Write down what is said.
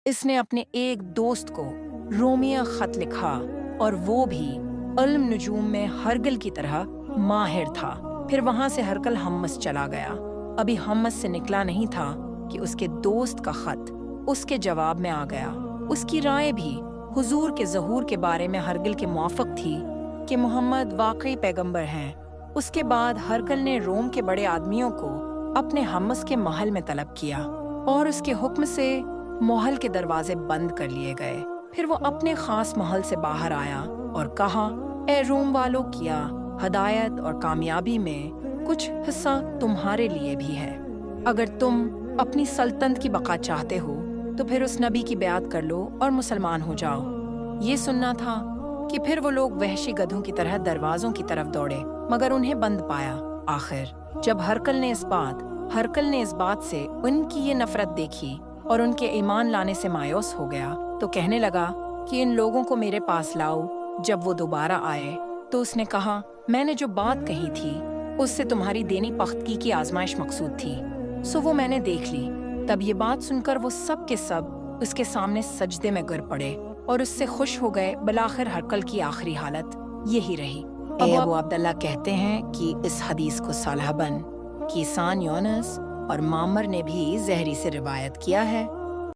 इसने अपने एक दोस्त को रोमिया खत लिखा और वो भी इल्म नुजूम में हरगल की तरह माहिर था। फिर वहां से हरकल हम्मस चला गया। अभी हम्मस से निकला नहीं था कि उसके दोस्त का खत उसके जवाब में आ गया। उसकी राय भी हुजूर के ज़हूर के बारे में हरगल के मुआफ़िक थी कि मोहम्मद वाकई पैगंबर हैं। उसके बाद हरकल ने रोम के बड़े आदमियों को अपने हम्मस के महल में तलब किया और उसके हुक्म से महल के दरवाजे बंद कर लिए गए। फिर वो अपने खास महल से बाहर आया और कहा, ए रोम वालों, किया हदायत और कामयाबी में कुछ हिस्सा तुम्हारे लिए भी है। अगर तुम अपनी सल्तनत की बका चाहते हो तो फिर उस नबी की बैत कर लो और मुसलमान हो जाओ। ये सुनना था कि फिर वो लोग वहशी गधों की तरह दरवाजों की तरफ दौड़े, मगर उन्हें बंद पाया। आखिर जब हरकल ने इस बात से उनकी ये नफरत देखी और उनके ईमान लाने से मायूस हो गया, तो कहने लगा कि इन लोगों को मेरे पास लाओ। जब वो दोबारा आए तो उसने कहा, मैंने जो बात कही थी उससे तुम्हारी देनी पख्तगी की आजमाइश मकसूद थी, सो वो मैंने देख ली। तब ये बात सुनकर वो सब के सब उसके सामने सजदे में गिर पड़े और उससे खुश हो गए। बलाखिर हरकल की आखिरी हालत यही रही। अबू अब्दुल्ला कहते हैं कि इस हदीस को सालहबन, कीसान यूनुस और मामर ने भी ज़हरी से रिवायत किया है।